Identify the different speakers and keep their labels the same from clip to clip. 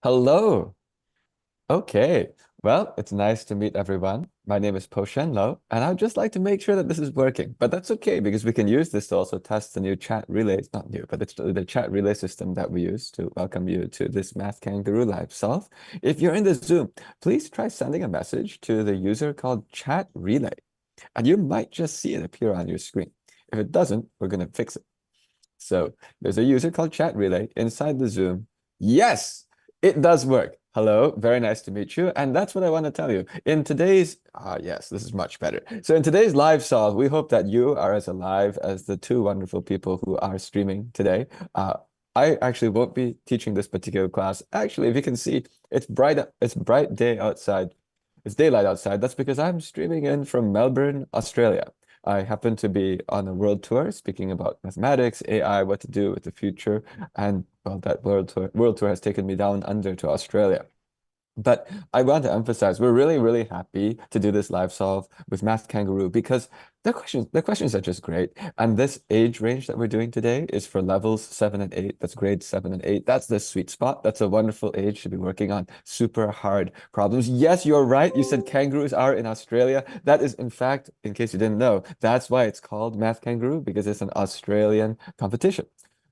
Speaker 1: Hello. Okay. Well, it's nice to meet everyone. My name is Po-Shen, and I'd just like to make sure that this is working. But that's okay because we can use this to also test the new chat relay. It's not new, but it's the chat relay system that we use to welcome you to this Math Kangaroo live solve. If you're in the Zoom, please try sending a message to the user called Chat Relay, and you might just see it appear on your screen. If it doesn't, we're going to fix it. So there's a user called Chat Relay inside the Zoom. Yes, it does work. Hello, very nice to meet you. And that's what I want to tell you. In today's, yes, this is much better. So in today's live solve, we hope that you are as alive as the two wonderful people who are streaming today. I actually won't be teaching this particular class. Actually, if you can see, it's bright day outside. It's daylight outside. That's because I'm streaming in from Melbourne, Australia. I happen to be on a world tour speaking about mathematics, AI, what to do with the future, and well, that world tour has taken me down under to Australia. But I want to emphasize we're really, really happy to do this live solve with Math Kangaroo because the questions are just great. And this age range that we're doing today is for levels 7 and 8. That's grades 7 and 8. That's the sweet spot. That's a wonderful age to be working on super hard problems. Yes, you're right. You said kangaroos are in Australia. That is, in fact, in case you didn't know, that's why it's called Math Kangaroo because it's an Australian competition.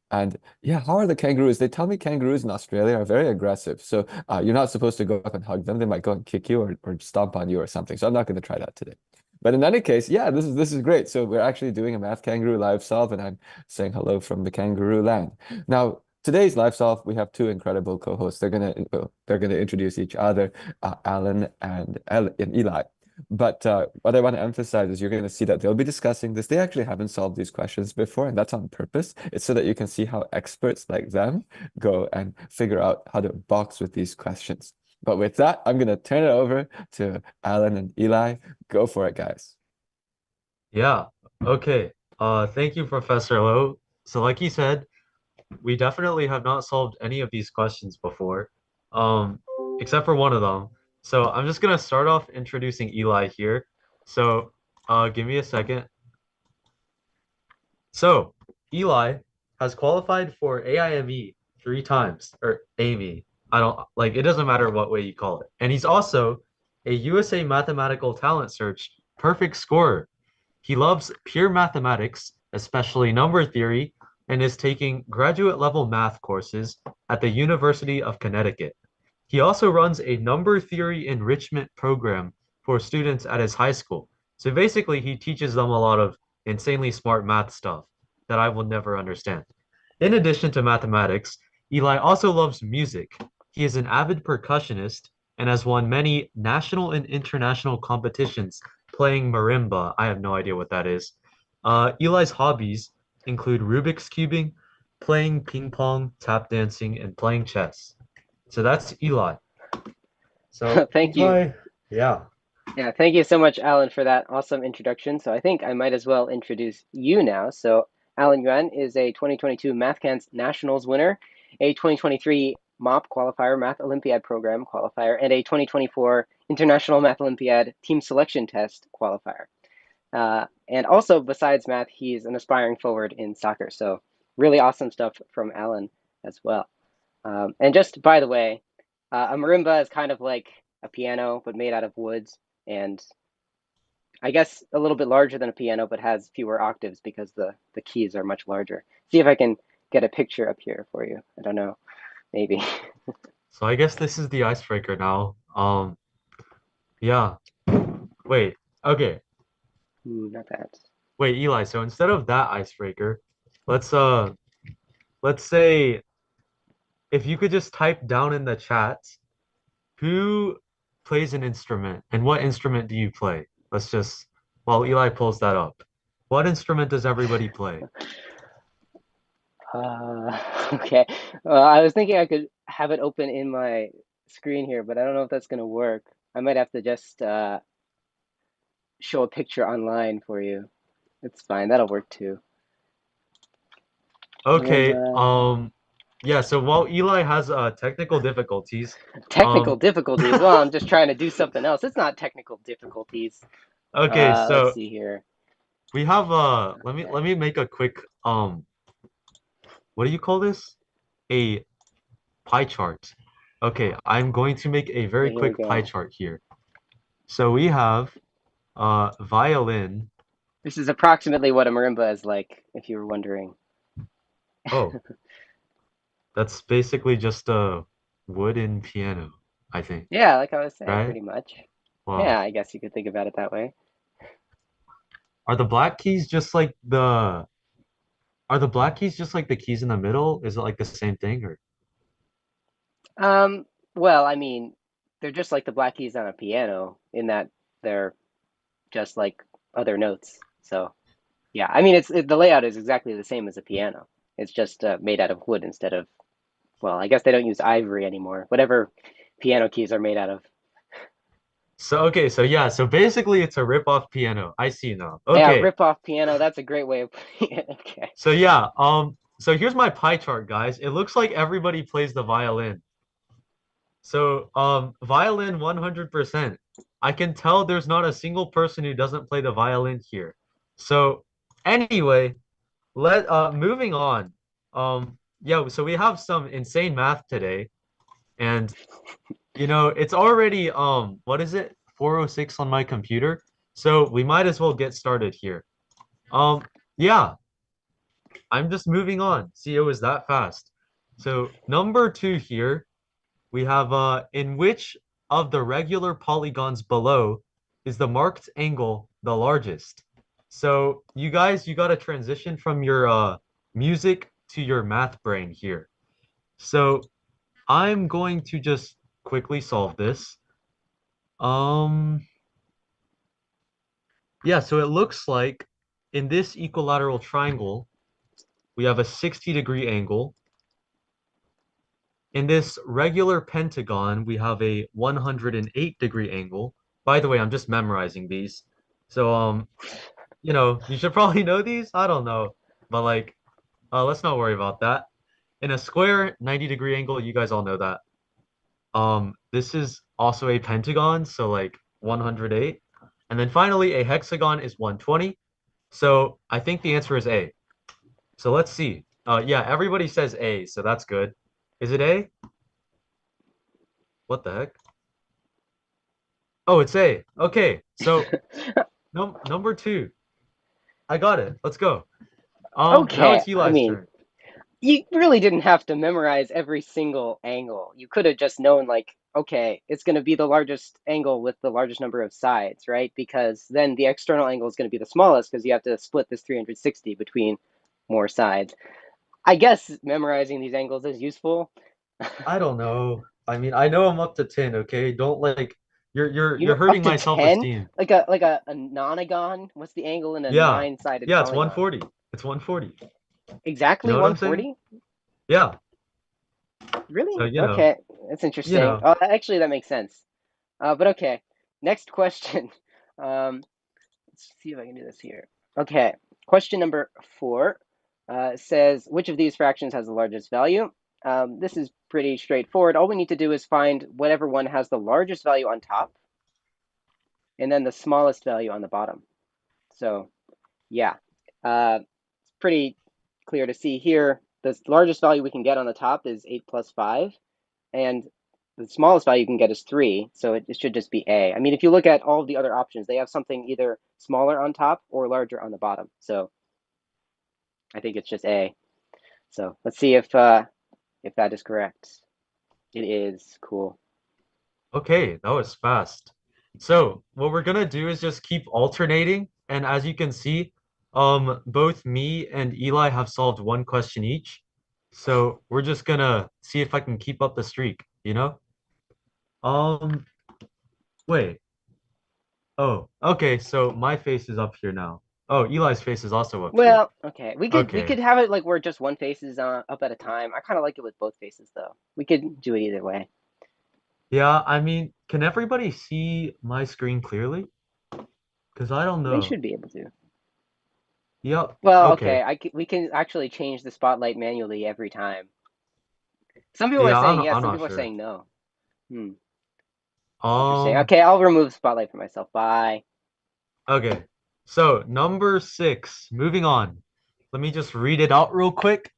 Speaker 1: And yeah, how are the kangaroos? They tell me kangaroos in Australia are very aggressive. So you're not supposed to go up and hug them. They might go and kick you or stomp on you or something. So I'm not going to try that today. But in any case, yeah, this is great. So we're actually doing a Math Kangaroo live solve, and I'm saying hello from the kangaroo land. Now, today's live solve, we have two incredible co-hosts. They're gonna introduce each other, Alan and Eli. But what I want to emphasize is you're going to see that they'll be discussing this. They actually haven't solved these questions before, and that's on purpose. It's so that you can see how experts like them go and figure out how to box with these questions. But with that, I'm going to turn it over to Alan and Eli. Go for it, guys.
Speaker 2: Yeah. Okay. Thank you, Professor Lowe. So, like you said, we definitely have not solved any of these questions before, um, except for one of them. So, I'm just gonna start off introducing Eli here. So, give me a second. So, Eli has qualified for AIME 3 times, or AIME. I don't like it doesn't matter what way you call it. And he's also a USA Mathematical Talent Search perfect scorer. He loves pure mathematics, especially number theory, and is taking graduate level math courses at the University of Connecticut. He also runs a number theory enrichment program for students at his high school. So basically, he teaches them a lot of insanely smart math stuff that I will never understand. In addition to mathematics, Eli also loves music. He is an avid percussionist and has won many national and international competitions playing marimba. I have no idea what that is. Eli's hobbies include Rubik's cubing, playing ping pong, tap dancing, and playing chess. So that's Eli. So
Speaker 3: Thank you.
Speaker 2: Eli, yeah.
Speaker 3: Yeah, thank you so much, Alan, for that awesome introduction. So I think I might as well introduce you now. So Alan Yuan is a 2022 MathCans Nationals winner, a 2023 MOP qualifier, Math Olympiad program qualifier, and a 2024 International Math Olympiad Team Selection Test qualifier. And also, besides math, he's an aspiring forward in soccer. So really awesome stuff from Alan as well. And just by the way, a marimba is kind of like a piano, but made out of woods, and I guess a little bit larger than a piano, but has fewer octaves because the keys are much larger. See if I can get a picture up here for you. I don't know, maybe.
Speaker 2: So I guess this is the icebreaker now. Yeah. Wait. Okay.
Speaker 3: Ooh, not that.
Speaker 2: Wait, Eli. So instead of that icebreaker, let's uh let's say if you could just type down in the chat who plays an instrument and what instrument do you play? Let's just while Eli pulls that up. What instrument does everybody play?
Speaker 3: Okay. I was thinking I could have it open in my screen here, but I don't know if that's gonna work. I might have to just show a picture online for you. It's fine. That'll work too.
Speaker 2: Okay,
Speaker 3: Marimba.
Speaker 2: yeah, so while Eli has technical difficulties,
Speaker 3: Technical
Speaker 2: um
Speaker 3: difficulties. Well, I'm just trying to do something else. It's not technical difficulties.
Speaker 2: okay,
Speaker 3: Let's
Speaker 2: so
Speaker 3: see here.
Speaker 2: we have let
Speaker 3: Okay.
Speaker 2: me make a quick what do you call this? A pie chart. Okay, I'm going to make a very
Speaker 3: Okay, here we
Speaker 2: quick pie
Speaker 3: go.
Speaker 2: chart here. So we have violin.
Speaker 3: This is approximately what a marimba is like, if you were wondering.
Speaker 2: Oh, that's basically just a wooden piano, I think,
Speaker 3: Yeah, like I was saying,
Speaker 2: right?
Speaker 3: pretty much. Yeah,
Speaker 2: Wow.
Speaker 3: I guess you could think about it that way.
Speaker 2: Are the black keys just like the are the black keys just like the keys in the middle? Is it like the same thing or
Speaker 3: Um, well, I mean, they're just like the black keys on a piano in that they're just like other notes. So, yeah, I mean, the layout is exactly the same as a piano. It's just made out of wood instead of, well, I guess they don't use ivory anymore. Whatever piano keys are made out of.
Speaker 2: so okay, so yeah, so basically it's a rip-off piano. I see now.
Speaker 3: Yeah,
Speaker 2: Okay.
Speaker 3: rip-off piano. That's a great way of putting it. Okay.
Speaker 2: So yeah, so here's my pie chart, guys. It looks like everybody plays the violin. So violin 100%. I can tell there's not a single person who doesn't play the violin here. So anyway, let moving on. Yeah, so we have some insane math today, and it's already what is it? 4:06 on my computer. So we might as well get started here. Um yeah, I'm just moving on. See, it was that fast. So number 2 here, we have in which of the regular polygons below is the marked angle the largest? So you guys, you got to transition from your music to your math brain here. So I'm going to just quickly solve this. Um, yeah, so it looks like in this equilateral triangle, we have a 60-degree angle. In this regular pentagon, we have a 108-degree angle. By the way, I'm just memorizing these. So, you should probably know these. I don't know. But like, let's not worry about that. In a square 90-degree angle, you guys all know that. This is also a pentagon, so like 108. And then finally, a hexagon is 120. So I think the answer is A. So let's see. Yeah, everybody says A, so that's good. Is it A? What the heck? Oh, it's A. Okay, so number 2. I got it. Let's go. Now
Speaker 3: Okay,
Speaker 2: it's
Speaker 3: I
Speaker 2: Eli's
Speaker 3: mean,
Speaker 2: turn.
Speaker 3: you really didn't have to memorize every single angle. You could have just known, like, okay, it's going to be the largest angle with the largest number of sides, right? Because then the external angle is going to be the smallest because you have to split this 360 between more sides. I guess memorizing these angles is useful.
Speaker 2: I don't know. I mean, I know I'm up to 10, okay? Don't like
Speaker 3: You
Speaker 2: you're
Speaker 3: know, up
Speaker 2: hurting
Speaker 3: to
Speaker 2: my
Speaker 3: 10?
Speaker 2: self-esteem.
Speaker 3: Like a nonagon? What's the angle in a
Speaker 2: Yeah.
Speaker 3: nine-sided
Speaker 2: Yeah, it's
Speaker 3: polygon?
Speaker 2: 140. It's 140. You
Speaker 3: Exactly
Speaker 2: know what I'm saying?
Speaker 3: 140?
Speaker 2: Yeah.
Speaker 3: Really?
Speaker 2: So,
Speaker 3: Okay, that's
Speaker 2: you
Speaker 3: interesting.
Speaker 2: know.
Speaker 3: Actually, that makes sense. But okay, next question. Um, let's see if I can do this here. Okay, question number 4 says, which of these fractions has the largest value? This is pretty straightforward. All we need to do is find whatever one has the largest value on top, and then the smallest value on the bottom. So, yeah, it's pretty clear to see here. The largest value we can get on the top is 8 plus 5, and the smallest value you can get is 3, so it should just be A. I mean, if you look at all of the other options, they have something either smaller on top or larger on the bottom. So I think it's just A. So let's see if that is correct. It is. Cool.
Speaker 2: Okay, that was fast. So, what we're gonna do is just keep alternating, and as you can see, both me and Eli have solved one question each. So, we're just gonna see if I can keep up the streak, you know? Um, Wait. Oh, okay, so my face is up here now. Oh, Eli's face is also up here.
Speaker 3: Well, okay. We could
Speaker 2: Okay.
Speaker 3: have it like where just one face is up at a time. I kind of like it with both faces though. We could do it either way.
Speaker 2: Yeah, I mean, can everybody see my screen clearly? Because I don't
Speaker 3: They
Speaker 2: know.
Speaker 3: should be able to.
Speaker 2: Yep.
Speaker 3: Well, okay.
Speaker 2: Okay.
Speaker 3: We can actually change the spotlight manually every time. Some people are
Speaker 2: Yeah,
Speaker 3: saying yes,
Speaker 2: I'm
Speaker 3: some
Speaker 2: not
Speaker 3: people are
Speaker 2: sure.
Speaker 3: saying no. Hmm. Interesting.
Speaker 2: Um,
Speaker 3: Okay, I'll remove spotlight for myself. Bye.
Speaker 2: okay. So, number 6, moving on. Let me just read it out real quick.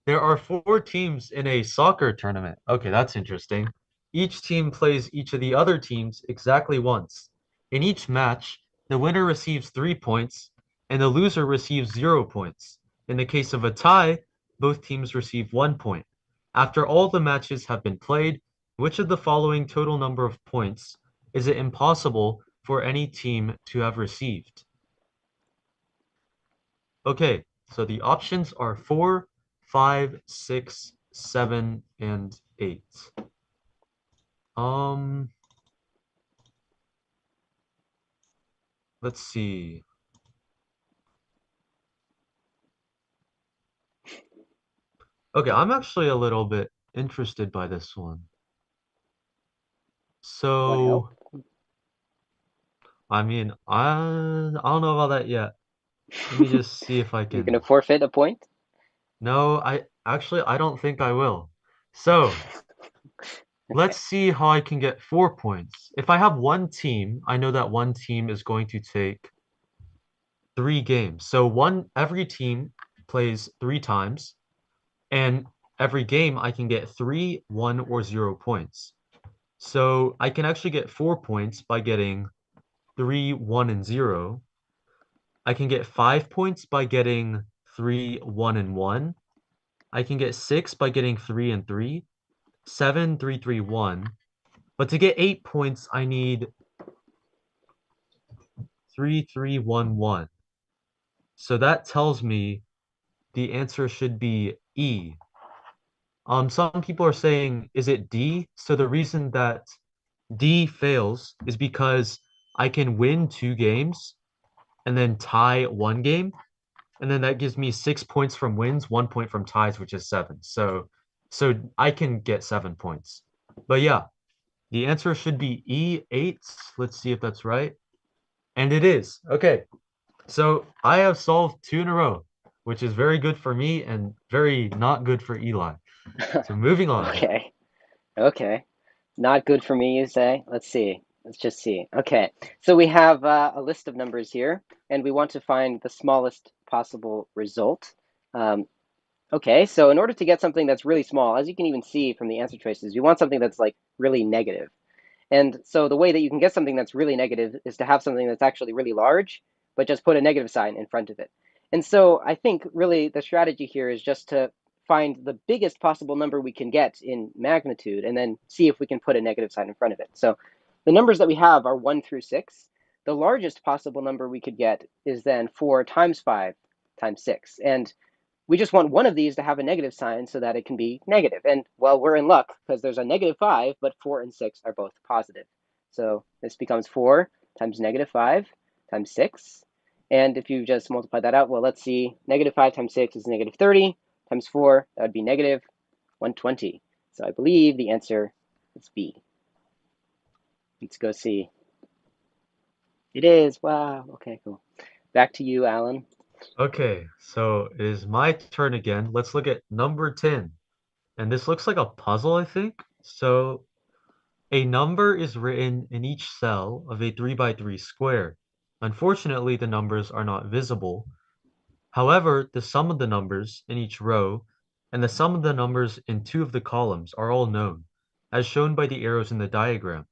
Speaker 2: There are 4 teams in a soccer tournament. Okay, that's interesting. each team plays each of the other teams exactly once. In each match, the winner receives 3 points and the loser receives 0 points. In the case of a tie, both teams receive 1 point. After all the matches have been played, which of the following total number of points is it impossible for any team to have received? Okay, so the options are 4, 5, 6, 7, and 8. Um, let's see. Okay, I'm actually a little bit interested by this one.
Speaker 3: Want help?
Speaker 2: So, I mean, I don't know about that yet. Let me just see if I
Speaker 3: You're gonna
Speaker 2: can.
Speaker 3: forfeit a point?
Speaker 2: No, I don't think I will. So, let's
Speaker 3: Okay.
Speaker 2: see how I can get 4 points. If I have one team, I know that one team is going to take 3 games. So every team plays 3 times, and every game I can get 3, 1, or 0 points. So I can actually get 4 points by getting 3, 1, and 0. I can get 5 points by getting 3, 1, and 1. I can get 6 by getting 3 and 3, 7, 3, 3, 1. But to get 8 points, I need 3, 3, 1, 1. So that tells me the answer should be E. Some people are saying, is it D? So the reason that D fails is because I can win 2 games and then tie 1 game, and then that gives me 6 points from wins, 1 point from ties, which is 7. So I can get 7 points. But yeah, the answer should be E8. Let's see if that's right. And it is. Okay. So I have solved 2 in a row, which is very good for me and very not good for Eli. So moving on.
Speaker 3: Okay. Okay. Not good for me, you say? Let's see. Let's just see. Okay. So we have a list of numbers here, and we want to find the smallest possible result. Um, okay, so in order to get something that's really small, as you can even see from the answer choices, you want something that's like really negative. And so the way that you can get something that's really negative is to have something that's actually really large, but just put a negative sign in front of it. And so I think really the strategy here is just to find the biggest possible number we can get in magnitude and then see if we can put a negative sign in front of it. So the numbers that we have are 1 through 6. The largest possible number we could get is then 4 times 5 times 6. And we just want one of these to have a negative sign so that it can be negative. And well, we're in luck because there's a -5, but 4 and 6 are both positive. So this becomes 4 times -5 times 6. And if you just multiply that out, well, let's see, -5 times 6 is -30 times 4, that would be -120. So I believe the answer is B. Let's go see. It is. Wow. Okay, cool. Back to you, Alan.
Speaker 2: Okay, so it is my turn again. Let's look at number 10. And this looks like a puzzle, I think. So a number is written in each cell of a 3 by 3 square. Unfortunately, the numbers are not visible. However, the sum of the numbers in each row and the sum of the numbers in 2 of the columns are all known, as shown by the arrows in the diagram.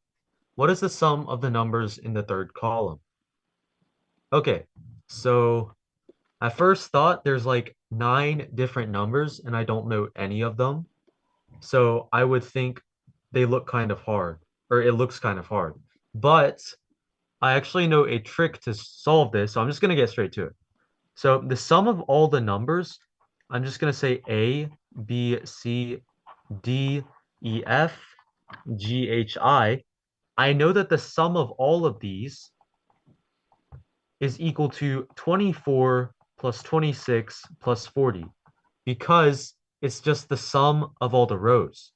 Speaker 2: What is the sum of the numbers in the third column? Okay, so at first thought, there's like 9 different numbers, and I don't know any of them. So I would think they look kind of hard, or it looks kind of hard. But I actually know a trick to solve this, so I'm just going to get straight to it. So the sum of all the numbers, I'm just going to say A, B, C, D, E, F, G, H, I. I know that the sum of all of these is equal to 24 plus 26 plus 40 because it's just the sum of all the rows.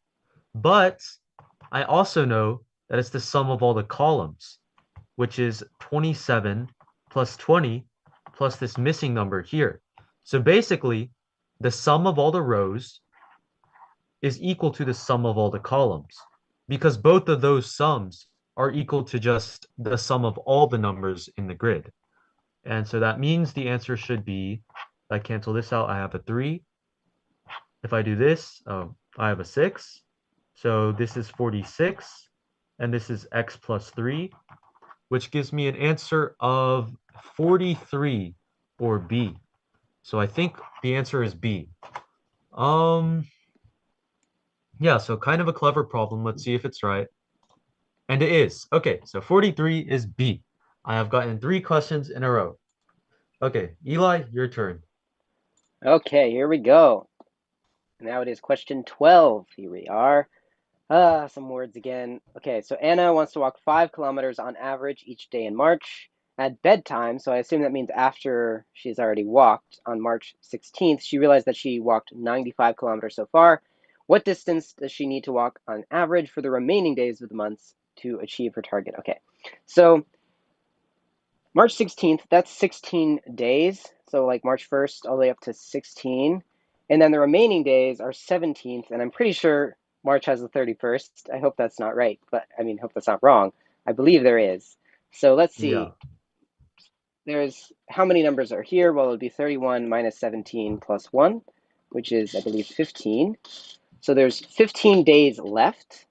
Speaker 2: But I also know that it's the sum of all the columns, which is 27 plus 20 plus this missing number here. So basically, the sum of all the rows is equal to the sum of all the columns because both of those sums are equal to just the sum of all the numbers in the grid. And so that means the answer should be, if I cancel this out, I have a 3. If I do this, I have a 6. So this is 46, and this is x plus 3, which gives me an answer of 43, or B. So I think the answer is B. Um, yeah, so kind of a clever problem. Let's see if it's right. And it is. Okay, so 43 is B. I have gotten 3 questions in a row. Okay, Eli, your turn.
Speaker 3: Okay, here we go. Now it is question 12. Here we are. Some words again. Okay, so Anna wants to walk 5 kilometers on average each day in March at bedtime. So I assume that means after she's already walked on March 16th, she realized that she walked 95 kilometers so far. What distance does she need to walk on average for the remaining days of the months to achieve her target? Okay, so March 16th, that's 16 days. So like March 1st all the way up to 16. And then the remaining days are 17th. And I'm pretty sure March has the 31st. I hope that's not right, but I mean, hope that's not wrong. I believe there is. So let's
Speaker 2: Yeah.
Speaker 3: see. There's how many numbers are here? Well, it would be 31 minus 17 plus 1, which is, I believe, 15. So there's 15 days left.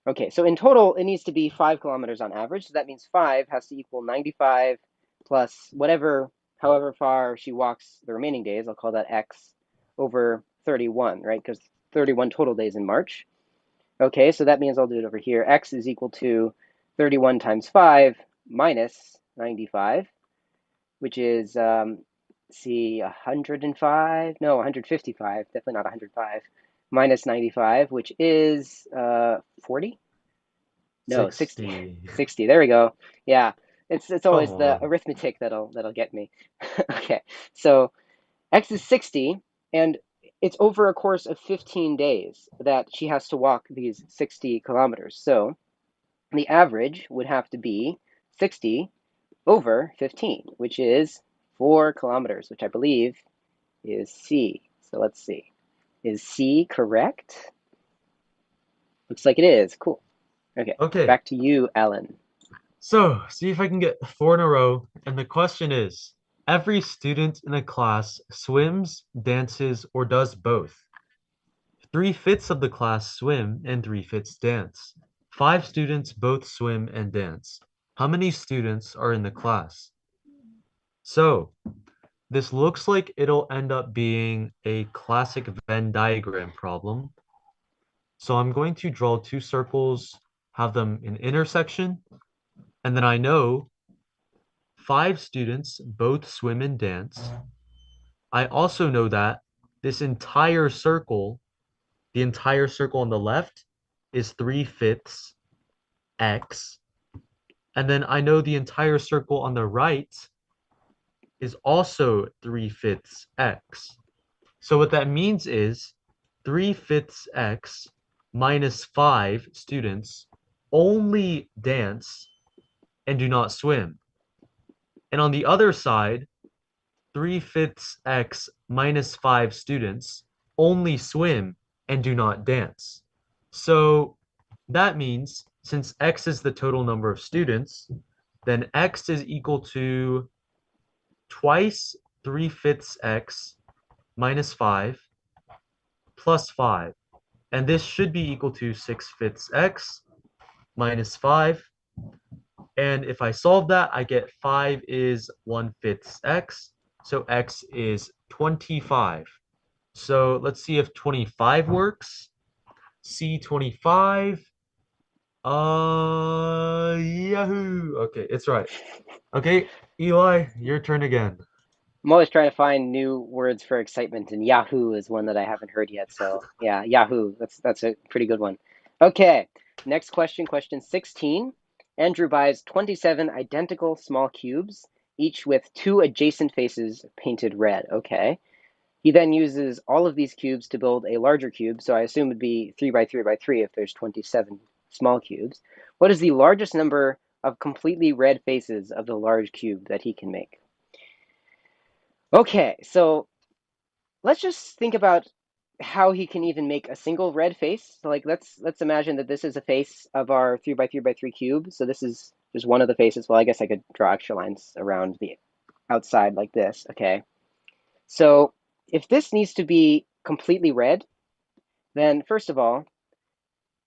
Speaker 3: Okay, so in total, it needs to be 5 kilometers on average. So that means 5 has to equal 95 plus whatever, however far she walks the remaining days. I'll call that x over 31, right? Because 31 total days in March. Okay, so that means I'll do it over here. X is equal to 31 times 5 minus 95, which is, see, 105? No, 155. Definitely not 105. Minus 95, which is 40? No, 60.
Speaker 2: 60.
Speaker 3: 60. There we go. Yeah. It's
Speaker 2: Come
Speaker 3: always the
Speaker 2: on.
Speaker 3: arithmetic that'll get me. Okay. So X is 60, and it's over a course of 15 days that she has to walk these 60 kilometers. So the average would have to be 60 over 15, which is 4 kilometers, which I believe is C. So let's see. Is C correct? Looks like it is. Cool. Okay.
Speaker 2: Okay,
Speaker 3: Back to you, Alan.
Speaker 2: so see if I can get 4 in a row. And the question is, every student in a class swims, dances, or does both. 3/5 of the class swim and 3/5 dance. 5 students both swim and dance. How many students are in the class? So this looks like it'll end up being a classic Venn diagram problem. So I'm going to draw 2 circles, have them in intersection, and then I know 5 students both swim and dance. I also know that this the entire circle on the left is 3/5 x. And then I know the entire circle on the right is also 3/5 x. So what that means is 3/5 x minus 5 students only dance and do not swim. And on the other side, 3/5 x minus 5 students only swim and do not dance. So that means since x is the total number of students, then x is equal to twice 3/5 x minus 5 plus 5. And this should be equal to 6/5 x minus 5. And if I solve that, I get 5 is 1/5 x. So x is 25. So let's see if 25 works. C25. Yahoo. Okay, it's right. Okay, Eli, your turn again.
Speaker 3: I'm always trying to find new words for excitement, and Yahoo is one that I haven't heard yet. So yeah, Yahoo. That's a pretty good one. Okay, next question, question 16. Andrew buys 27 identical small cubes, each with 2 adjacent faces painted red. Okay. He then uses all of these cubes to build a larger cube. So I assume it'd be 3 by 3 by 3 if there's 27 small cubes. What is the largest number of completely red faces of the large cube that he can make? Okay, so let's just think about how he can even make a single red face. So like let's imagine that this is a face of our 3 by 3 by 3 cube. So this is just one of the faces. Well, I guess I could draw extra lines around the outside like this. Okay. So if this needs to be completely red, then first of all,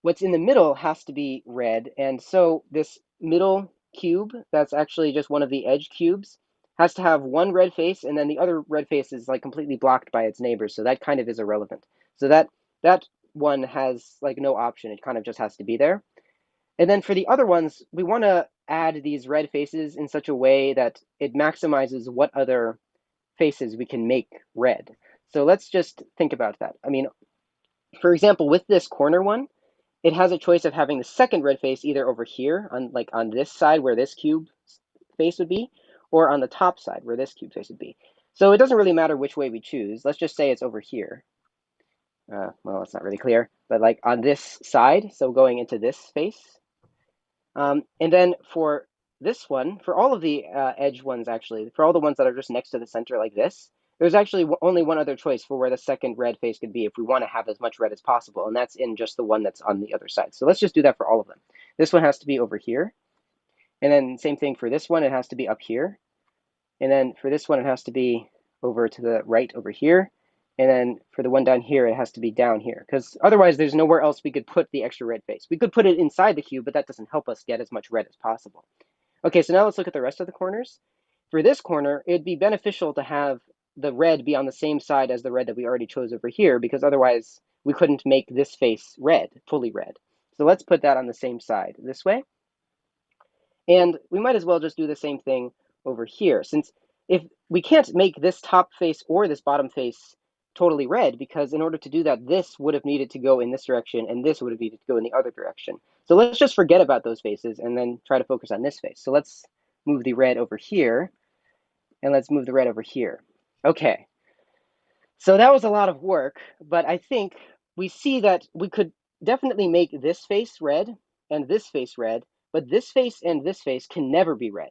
Speaker 3: what's in the middle has to be red. And so this middle cube, that's actually just one of the edge cubes, has to have one red face, and then the other red face is like completely blocked by its neighbors. So that kind of is irrelevant. So that one has like no option. It kind of just has to be there. And then for the other ones, we want to add these red faces in such a way that it maximizes what other faces we can make red. So let's just think about that. I mean, for example, with this corner one, it has a choice of having the second red face either over here on like on this side where this cube face would be, or on the top side where this cube face would be. So it doesn't really matter which way we choose. Let's just say it's over here. Well, it's not really clear, but like on this side, so going into this face. And then for this one, for all of the edge ones actually, for all the ones that are just next to the center like this, there's actually only one other choice for where the second red face could be if we want to have as much red as possible, and that's in just the one that's on the other side. So let's just do that for all of them. This one has to be over here, and then same thing for this one, it has to be up here, and then for this one, it has to be over to the right over here, and then for the one down here, it has to be down here, because otherwise there's nowhere else we could put the extra red face. We could put it inside the cube, but that doesn't help us get as much red as possible. Okay, so now let's look at the rest of the corners. For this corner, it'd be beneficial to have the red be on the same side as the red that we already chose over here, because otherwise we couldn't make this face red, fully red. So let's put that on the same side this way. And we might as well just do the same thing over here, since if we can't make this top face or this bottom face totally red, because in order to do that, this would have needed to go in this direction, and this would have needed to go in the other direction. So let's just forget about those faces and then try to focus on this face. So let's move the red over here, and let's move the red over here. Okay, so that was a lot of work, but I think we see that we could definitely make this face red and this face red, but this face and this face can never be red.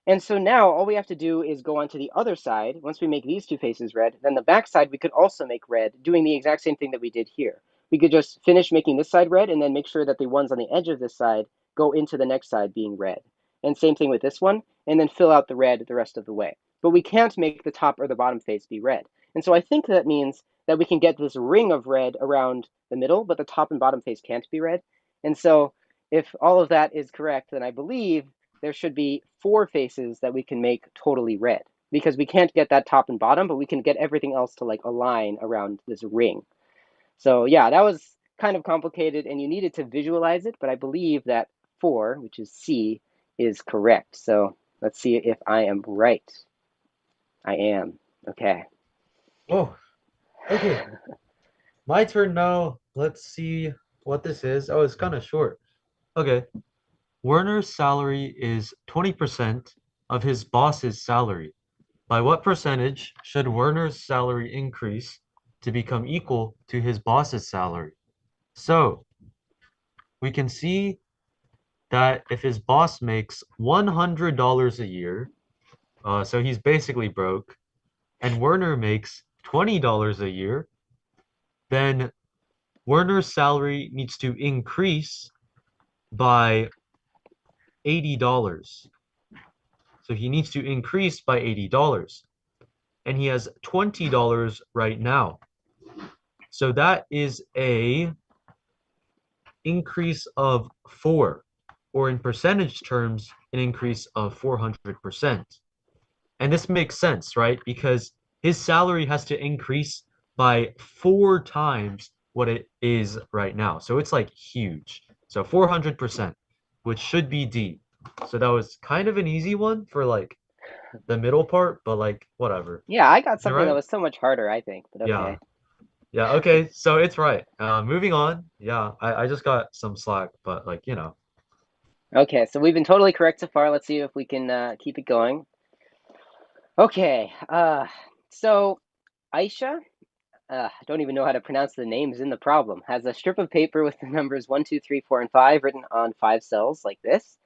Speaker 3: And so now all we have to do is go on to the other side. Once we make these two faces red, then the back side we could also make red, doing the exact same thing that we did here. We could just finish making this side red and then make sure that the ones on the edge of this side go into the next side being red. And same thing with this one, and then fill out the red the rest of the way. But we can't make the top or the bottom face be red. And so I think that means that we can get this ring of red around the middle, but the top and bottom face can't be red. And so if all of that is correct, then I believe there should be 4 faces that we can make totally red, because we can't get that top and bottom, but we can get everything else to like align around this ring. So yeah, that was kind of complicated and you needed to visualize it, but I believe that 4, which is C, is correct. So let's see if I am right. I am. Okay.
Speaker 2: Oh, okay. My turn now. Let's see what this is. Oh, it's kind of short. Okay. Werner's salary is 20% of his boss's salary. By what percentage should Werner's salary increase to become equal to his boss's salary? So we can see that if his boss makes $100 a year, so he's basically broke, and Werner makes $20 a year, then Werner's salary needs to increase by $80. So he needs to increase by $80. And he has $20 right now. So that is a increase of 4, or in percentage terms, an increase of 400%. And this makes sense, right? Because his salary has to increase by 4 times what it is right now. So it's like huge. So 400%, which should be D. So that was kind of an easy one for like the middle part, but like whatever.
Speaker 3: Yeah, I got
Speaker 2: You're
Speaker 3: something that
Speaker 2: right?
Speaker 3: was so much harder, I think, but
Speaker 2: Yeah.
Speaker 3: okay.
Speaker 2: Yeah, okay. So it's right. Moving on. Yeah, I just got some slack, but like,
Speaker 3: Okay, so we've been totally correct so far. Let's see if we can keep it going. Okay, so Aisha, I don't even know how to pronounce the names in the problem, has a strip of paper with the numbers 1, 2, 3, 4, and 5 written on 5 cells like this.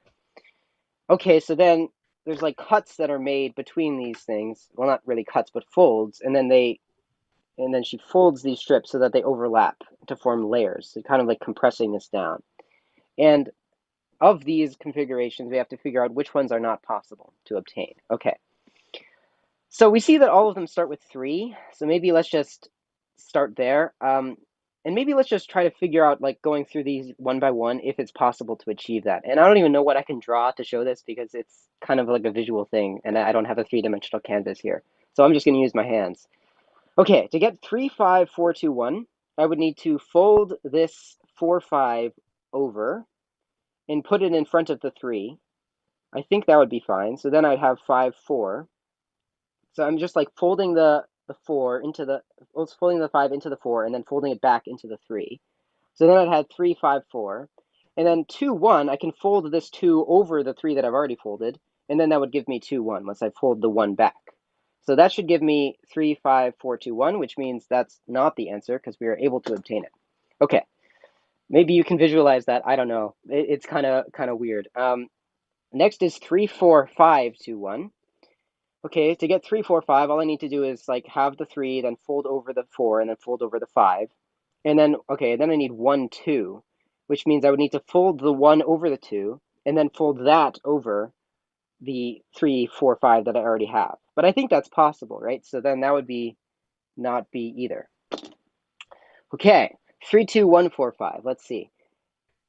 Speaker 3: Okay, so then there's like cuts that are made between these things. Well, not really cuts, but folds, and then she folds these strips so that they overlap to form layers, so kind of like compressing this down. And of these configurations, we have to figure out which ones are not possible to obtain. Okay. So we see that all of them start with 3, so maybe let's just start there. And maybe let's just try to figure out, like, going through these one by one, if it's possible to achieve that. And I don't even know what I can draw to show this because it's kind of like a visual thing, and I don't have a three-dimensional canvas here. So I'm just going to use my hands. Okay, to get 3, 5, 4, 2, 1, I would need to fold this 4, 5 over and put it in front of the 3. I think that would be fine. So then I'd have 5, 4. So I'm just like folding the 4 into the, folding the 5 into the 4 and then folding it back into the 3. So then I'd have 3, 5, 4. And then 2, 1, I can fold this 2 over the 3 that I've already folded. And then that would give me 2, 1 once I fold the 1 back. So that should give me 3, 5, 4, 2, 1, which means that's not the answer because we are able to obtain it. Okay, maybe you can visualize that. I don't know. It's kind of weird. Next is 3, 4, 5, 2, 1. Okay, to get 3, 4, 5, all I need to do is like have the 3, then fold over the 4, and then fold over the 5. And then, okay, then I need 1, 2, which means I would need to fold the 1 over the 2, and then fold that over the 3, 4, 5 that I already have. But I think that's possible, right? So then that would be not B either. Okay, 3, 2, 1, 4, 5. Let's see.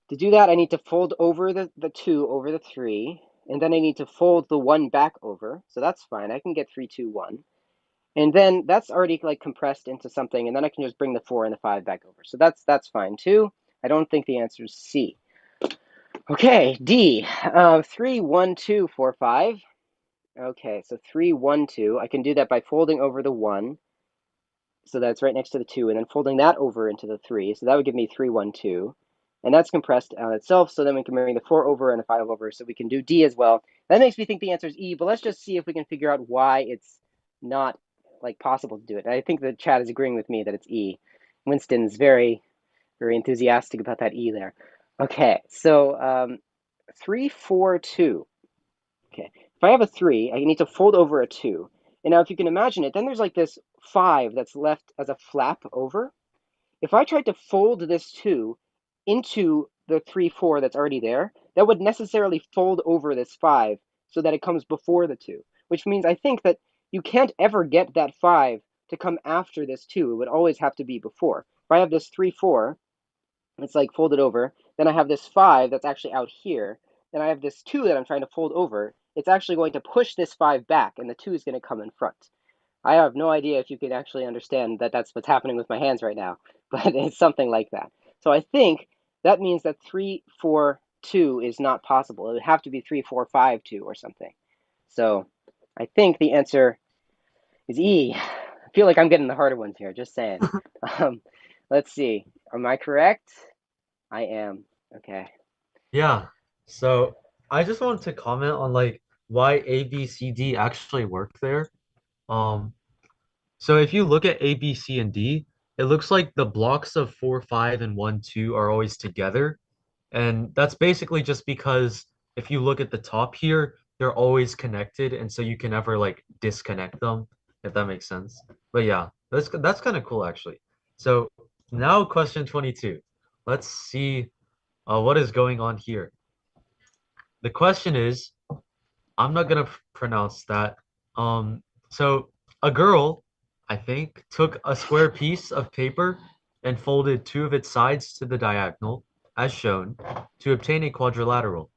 Speaker 3: To do that, I need to fold over the 2 over the 3, and then I need to fold the 1 back over. So that's fine. I can get 3, 2, 1. And then that's already like compressed into something, and then I can just bring the 4 and the 5 back over. So that's fine too. I don't think the answer is C. Okay, D. 3, 1, 2, 4, 5. Okay, so 3, 1, 2. I can do that by folding over the 1. So that's right next to the 2, and then folding that over into the 3. So that would give me 3, 1, 2. And that's compressed on itself, so then we can bring the 4 over and the 5 over, so we can do D as well. That makes me think the answer is E, but let's just see if we can figure out why it's not like possible to do it. I think the chat is agreeing with me that it's E. Winston's very, very enthusiastic about that E there. Okay, so 3, 4, 2. Okay, if I have a 3, I need to fold over a 2. And now if you can imagine it, then there's like this 5 that's left as a flap over. If I tried to fold this 2 into the 3, 4 that's already there, that would necessarily fold over this 5 so that it comes before the 2, which means I think that you can't ever get that 5 to come after this 2. It would always have to be before. If I have this 3, 4, it's like folded over, then I have this 5 that's actually out here, then I have this 2 that I'm trying to fold over. It's actually going to push this 5 back, and the 2 is going to come in front. I have no idea if you can actually understand that that's what's happening with my hands right now, but it's something like that. So I think that means that 3, 4, 2 is not possible. It would have to be 3, 4, 5, 2 or something. So I think the answer is E. I feel like I'm getting the harder ones here, just saying. Let's see. Am I correct? I am. Okay.
Speaker 2: Yeah. So I just wanted to comment on like why A, B, C, D actually work there. Um, so if you look at A, B, C, and D, it looks like the blocks of 4, 5, and 1, 2 are always together. And that's basically just because if you look at the top here, they're always connected, and so you can never like disconnect them, if that makes sense. But yeah, that's kind of cool actually. So now question 22. Let's see what is going on here. The question is, I'm not gonna pronounce that. So a girl, I think, took a square piece of paper and folded two of its sides to the diagonal, as shown, to obtain a quadrilateral.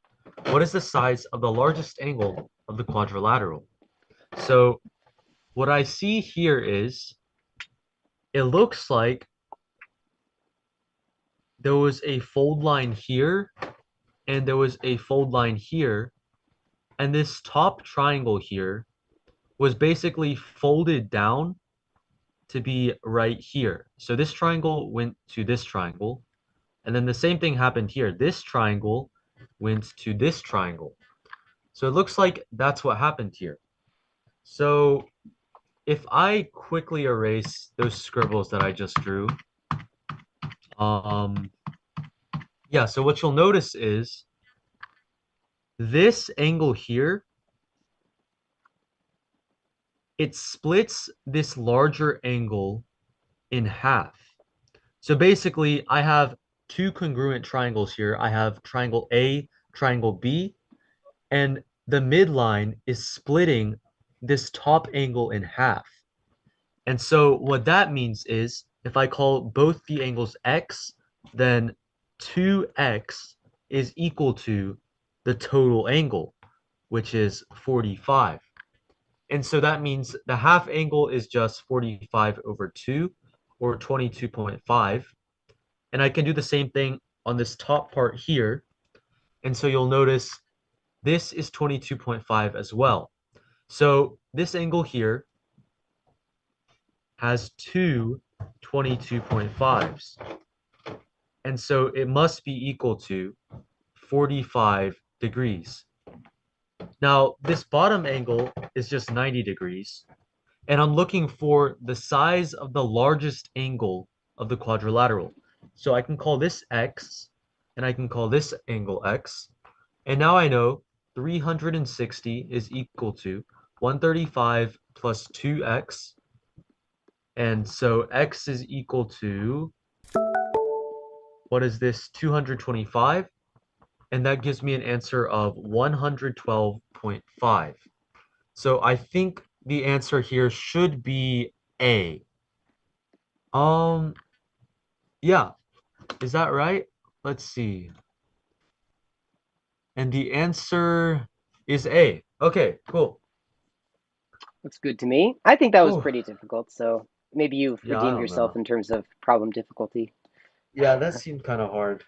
Speaker 2: What is the size of the largest angle of the quadrilateral? So what I see here is, it looks like there was a fold line here, and there was a fold line here, and this top triangle here was basically folded down to be right here. So this triangle went to this triangle, and then the same thing happened here. This triangle went to this triangle. So it looks like that's what happened here. So if I quickly erase those scribbles that I just drew, um, yeah, so what you'll notice is this angle here, it splits this larger angle in half. So basically, I have two congruent triangles here. I have triangle A, triangle B, and the midline is splitting this top angle in half. And so what that means is if I call both the angles x, then 2x is equal to the total angle, which is 45. And so that means the half angle is just 45 over 2, or 22.5. And I can do the same thing on this top part here. And so you'll notice this is 22.5 as well. So this angle here has two 22.5s. And so it must be equal to 45 degrees. Now, this bottom angle is just 90 degrees. And I'm looking for the size of the largest angle of the quadrilateral. So I can call this x, and I can call this angle x. And now I know 360 is equal to 135 plus 2x. And so x is equal to, what is this, 225? And that gives me an answer of 112.5. So I think the answer here should be A. Um, yeah, is that right? Let's see. And the answer is A. Okay, cool.
Speaker 3: Looks good to me. I think that was
Speaker 2: Whew.
Speaker 3: pretty difficult, so maybe you've
Speaker 2: Yeah, I
Speaker 3: redeemed
Speaker 2: don't
Speaker 3: yourself
Speaker 2: know.
Speaker 3: in terms of problem difficulty.
Speaker 2: Yeah, that seemed kind of hard.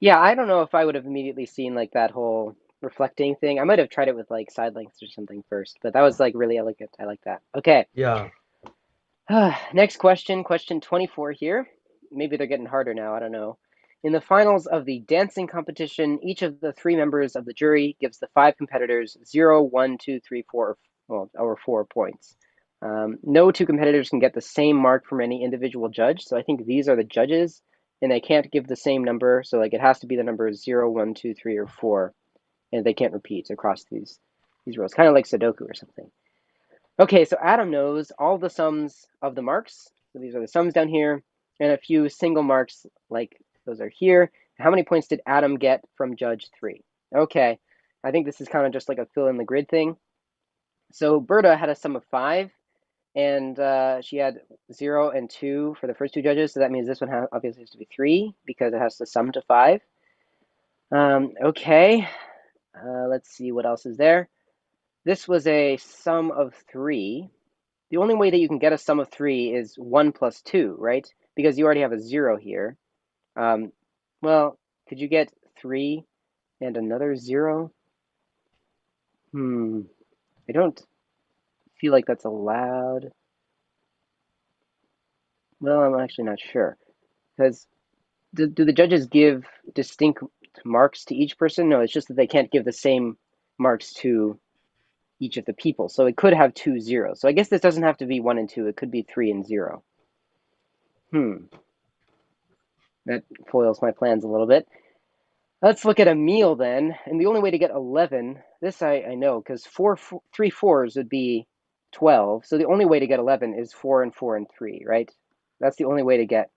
Speaker 3: Yeah, I don't know if I would have immediately seen like that whole reflecting thing. I might have tried it with like side lengths or something first, but that was like really elegant. I like that. Okay.
Speaker 2: Yeah.
Speaker 3: Next question, question 24 here. Maybe they're getting harder now, I don't know. In the finals of the dancing competition, each of the three members of the jury gives the five competitors 0, 1, 2, 3, 4, well, or 4 points. No two competitors can get the same mark from any individual judge, so I think these are the judges, and they can't give the same number, so like it has to be the numbers 0, 1, 2, 3, or 4, and they can't repeat across these rows, kind of like Sudoku or something. Okay, so Adam knows all the sums of the marks. So these are the sums down here, and a few single marks like those are here. How many points did Adam get from Judge 3? Okay, I think this is kind of just like a fill in the grid thing. So Berta had a sum of 5, and she had 0 and 2 for the first two judges. So that means this one obviously has to be 3 because it has to sum to 5. Okay, let's see what else is there. This was a sum of 3. The only way that you can get a sum of 3 is 1 plus 2, right? Because you already have a 0 here. Well, could you get 3 and another 0? I don't feel like that's allowed. Well, I'm actually not sure. Because do the judges give distinct marks to each person? No, it's just that they can't give the same marks to each of the people. So it could have 2 zeros. So I guess this doesn't have to be 1 and 2. It could be 3 and 0. That foils my plans a little bit. Let's look at a meal then. And the only way to get 11, this I know, because 3 fours would be 12. So the only way to get 11 is 4 and 4 and 3, right? That's the only way to get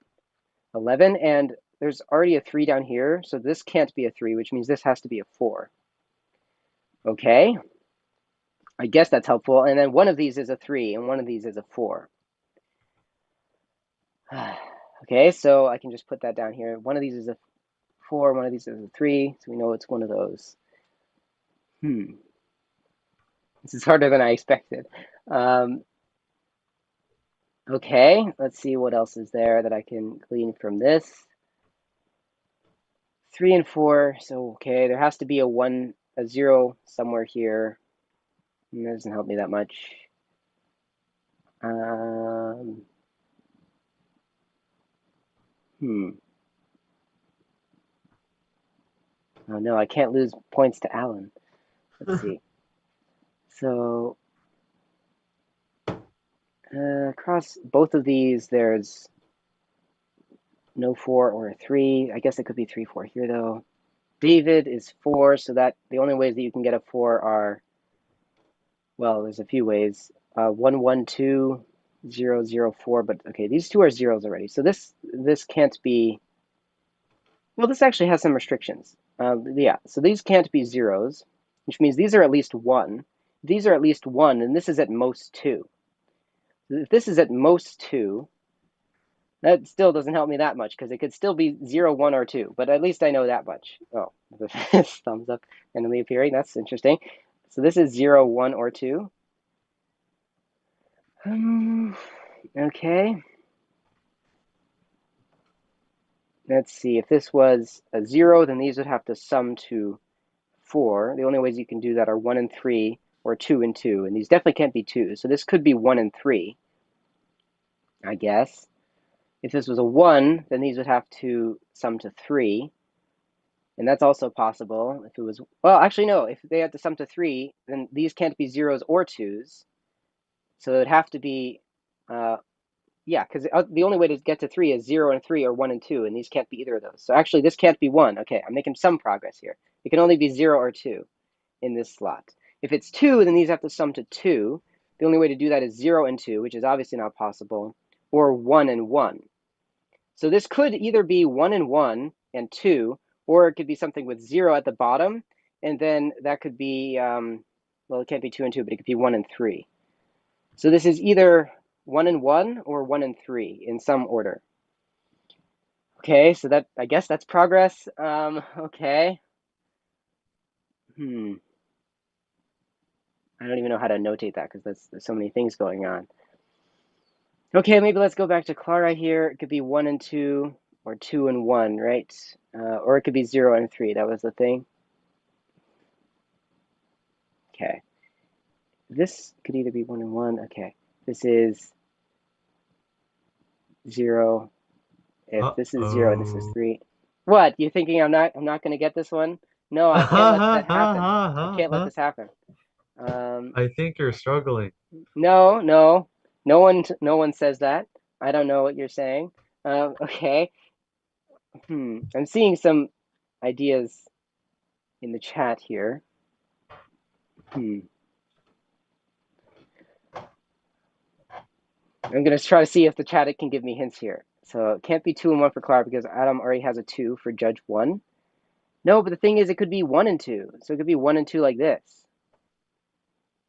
Speaker 3: 11. And there's already a 3 down here. So this can't be a 3, which means this has to be a 4. Okay. I guess that's helpful. And then one of these is a 3 and one of these is a 4. Okay, so I can just put that down here. One of these is a 4, one of these is a 3, so we know it's one of those. This is harder than I expected. Okay, let's see what else is there that I can glean from this. 3 and 4, so okay, there has to be a 0 somewhere here. And that doesn't help me that much. Oh no, I can't lose points to Alan. Let's see. So across both of these, there's no 4 or a 3. I guess it could be 3, 4 here though. David is 4, so that the only ways that you can get a 4 are, well, there's a few ways. 1, 1, 2, 0, 0, 4, but okay, these two are zeros already. So this can't be, well, this actually has some restrictions. Yeah, so these can't be zeros, which means these are at least 1. These are at least 1, and this is at most 2. If this is at most 2, That still doesn't help me that much because it could still be 0, 1, or 2, but at least I know that much. Oh, thumbs up randomly appearing. That's interesting. So this is 0, 1, or 2. Okay. Let's see. If this was a 0, then these would have to sum to 4. The only ways you can do that are 1 and 3 or 2 and 2, and these definitely can't be 2. So this could be 1 and 3, I guess. If this was a 1, then these would have to sum to 3. And that's also possible. If it was, well, actually, no. If they had to sum to 3, then these can't be 0s or 2s. So it would have to be, yeah, because the only way to get to 3 is 0 and 3 or 1 and 2, and these can't be either of those. So actually, this can't be 1. Okay, I'm making some progress here. It can only be 0 or 2 in this slot. If it's 2, then these have to sum to 2. The only way to do that is 0 and 2, which is obviously not possible, or 1 and 1. So this could either be 1 and 1 and 2, or it could be something with 0 at the bottom, and then that could be, well, it can't be 2 and 2, but it could be 1 and 3. So this is either 1 and 1 or 1 and 3 in some order. Okay, so that, I guess that's progress. Okay. I don't even know how to notate that because there's so many things going on. Okay, maybe let's go back to Clara here. It could be 1 and 2 or 2 and 1, right? Or it could be 0 and 3. That was the thing. Okay. This could either be 1 and 1. Okay. This is 0. If this is 0 and this is
Speaker 2: Uh-oh.
Speaker 3: 3. What? You thinking I'm not going to get this one? No, I can't let that happen. I can't let this happen.
Speaker 2: I think you're struggling.
Speaker 3: No, no. No one says that. I don't know what you're saying. Okay. I'm seeing some ideas in the chat here. I'm gonna try to see if the chat can give me hints here. So it can't be 2 and 1 for Clara because Adam already has a 2 for Judge 1. No, but the thing is it could be 1 and 2. So it could be 1 and 2 like this.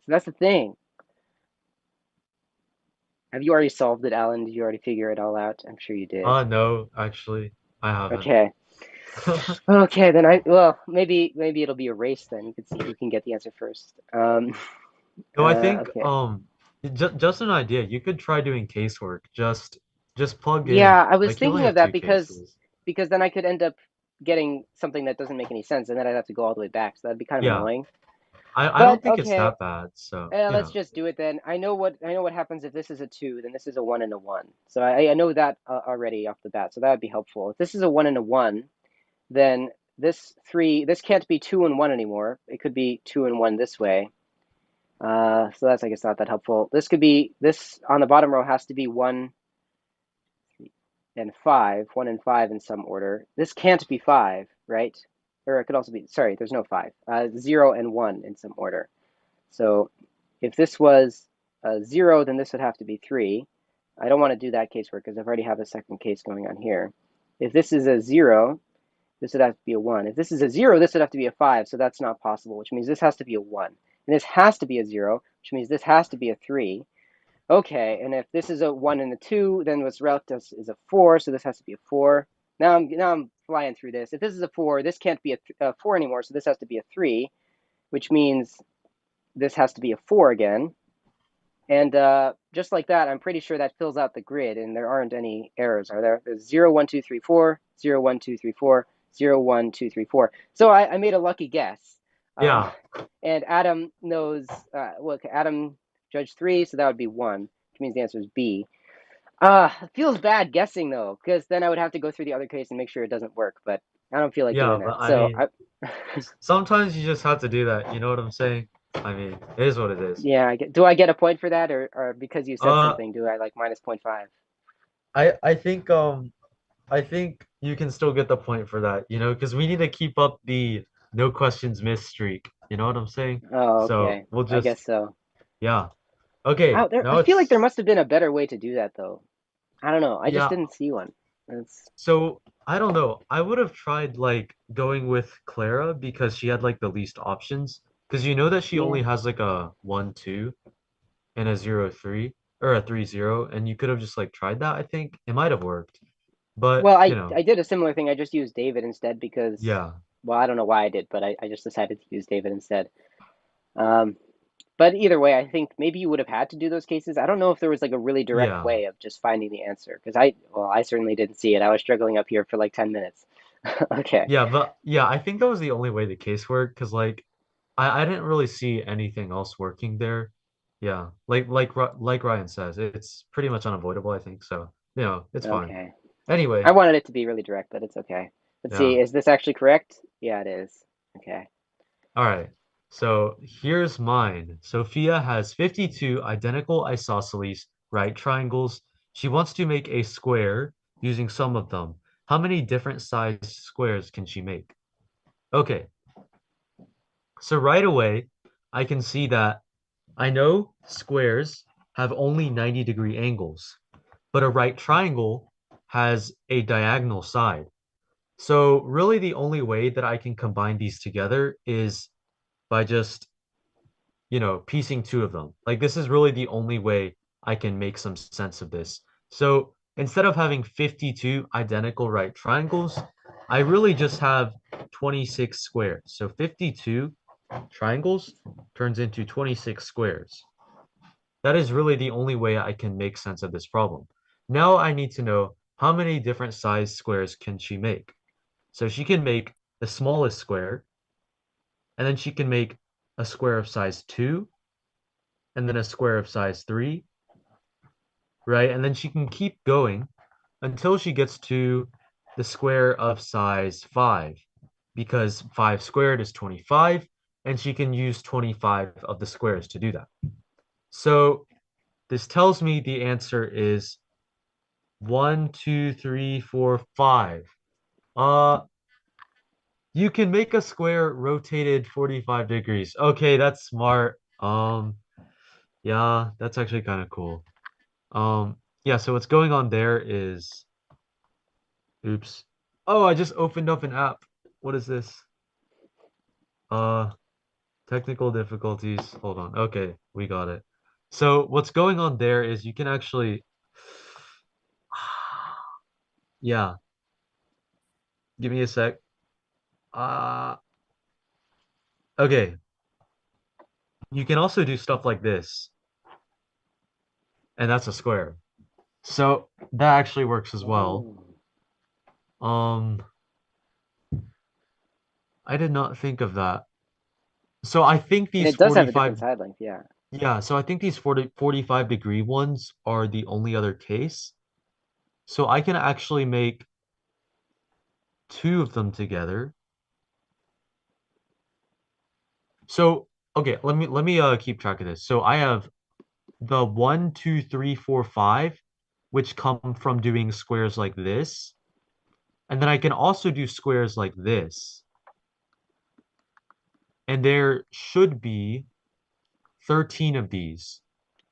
Speaker 3: So that's the thing. Have you already solved it, Alan? Did you already figure it all out? I'm sure you did.
Speaker 2: No, actually, I haven't.
Speaker 3: Okay. Okay, then well, maybe it'll be a race then. You can see who can get the answer first.
Speaker 2: No, I think
Speaker 3: Okay.
Speaker 2: just an idea. You could try doing casework. Just plug in.
Speaker 3: Yeah, I was
Speaker 2: Like you only
Speaker 3: thinking of
Speaker 2: have
Speaker 3: that
Speaker 2: two
Speaker 3: because
Speaker 2: cases.
Speaker 3: then I could end up getting something that doesn't make any sense, and then I'd have to go all the way back. So that'd be kind of
Speaker 2: Yeah.
Speaker 3: annoying.
Speaker 2: I
Speaker 3: But
Speaker 2: don't think it's
Speaker 3: okay,
Speaker 2: that bad. So,
Speaker 3: let's just do it then. I know what happens if this is a 2, then this is a 1 and a 1. So I know that already off the bat. So that would be helpful. If this is a 1 and a 1, then this can't be 2 and 1 anymore. It could be 2 and 1 this way. So that's, I guess, not that helpful. This on the bottom row has to be 1 and 5, 1 and 5 in some order. This can't be 5, right? Or it could also be, sorry, there's no 5. 0 and 1 in some order. So if this was a 0, then this would have to be 3. I don't want to do that casework because I've already have a second case going on here. If this is a 0, this would have to be a 1. If this is a 0, this would have to be a 5, so that's not possible, which means this has to be a 1. And this has to be a 0, which means this has to be a 3. Okay, and if this is a 1 and a 2, then what's left is a 4, so this has to be a 4. Now I'm flying through this. If this is a 4, this can't be a 4 anymore, so this has to be a 3, which means this has to be a 4 again. And just like that, I'm pretty sure that fills out the grid, and there aren't any errors, are there? There's 0, 1, 2, 3, 4, 0, 1, 2, 3, 4, 0, 1, 2, 3, 4. So I made a lucky guess.
Speaker 2: yeah.
Speaker 3: And Adam knows, look, Adam judged 3, so that would be 1, which means the answer is B. It feels bad guessing, though, because then I would have to go through the other case and make sure it doesn't work, but I don't feel like
Speaker 2: Yeah,
Speaker 3: doing
Speaker 2: but
Speaker 3: that.
Speaker 2: I
Speaker 3: So,
Speaker 2: mean, sometimes you just have to do that. You know what I'm saying? I mean, it is what it is.
Speaker 3: yeah, do I get a point for that, or because you said
Speaker 2: Uh,
Speaker 3: something, do I like minus 0.5?
Speaker 2: I think you can still get the point for that, because we need to keep up the no questions missed streak. You know what I'm saying?
Speaker 3: Oh,
Speaker 2: So
Speaker 3: okay.
Speaker 2: we'll
Speaker 3: I
Speaker 2: just,
Speaker 3: guess so.
Speaker 2: yeah. Okay,
Speaker 3: I
Speaker 2: now
Speaker 3: feel like there
Speaker 2: it's,
Speaker 3: must have been a better way to do that, though. I don't know. I just
Speaker 2: yeah.
Speaker 3: didn't see one. It's
Speaker 2: So I don't know. I would have tried like going with Clara because she had like the least options. Because you know that she
Speaker 3: yeah.
Speaker 2: only has like a 1, 2 and a 0, 3. or a 3-0, and you could have just like tried that, I think. It might have worked. But,
Speaker 3: Well,
Speaker 2: you know,
Speaker 3: I did a similar thing. I just used David instead because,
Speaker 2: yeah.
Speaker 3: well, I don't know why I did, but I just decided to use David instead. Um, but either way, I think maybe you would have had to do those cases. I don't know if there was like a really direct
Speaker 2: Yeah.
Speaker 3: way of just finding the answer because well, I certainly didn't see it. I was struggling up here for like 10 minutes. Okay.
Speaker 2: Yeah, but yeah, I think that was the only way the case worked because like I didn't really see anything else working there. Yeah, like Ryan says, it's pretty much unavoidable, I think. So, it's fine.
Speaker 3: Okay.
Speaker 2: Anyway,
Speaker 3: I wanted it to be really direct, but it's okay. Let's see.
Speaker 2: yeah.
Speaker 3: Is this actually correct? Yeah, it is. Okay.
Speaker 2: All right. So here's mine. Sophia has 52 identical isosceles right triangles. She wants to make a square using some of them. How many different sized squares can she make? Okay, so right away, I can see that I know squares have only 90-degree angles, but a right triangle has a diagonal side. So really the only way that I can combine these together is by just, piecing two of them. Like this is really the only way I can make some sense of this. So instead of having 52 identical right triangles, I really just have 26 squares. So 52 triangles turns into 26 squares. That is really the only way I can make sense of this problem. Now I need to know how many different size squares can she make. So she can make the smallest square, and then she can make a square of size 2, and then a square of size 3, right? And then she can keep going until she gets to the square of size 5, because 5 squared is 25, and she can use 25 of the squares to do that. So this tells me the answer is 1, 2, 3, 4, 5. Uh, you can make a square rotated 45 degrees. Okay, that's smart. Yeah, that's actually kind of cool. Yeah, so what's going on there is, oops. Oh, I just opened up an app. What is this? Uh, Technical difficulties. Hold on. Okay, we got it. So what's going on there is you can actually, yeah, give me a sec. Uh, okay. You can also do stuff like this, and that's a square. So that actually works as well.
Speaker 3: Oh.
Speaker 2: Um, I did not think of that. So I think
Speaker 3: And
Speaker 2: these
Speaker 3: it does have a different
Speaker 2: 45,
Speaker 3: side length, yeah.
Speaker 2: yeah, so I think these 45-degree ones are the only other case. So I can actually make two of them together. So, okay, let me keep track of this. So I have the 1, 2, 3, 4, 5, which come from doing squares like this. And then I can also do squares like this. And there should be 13 of these.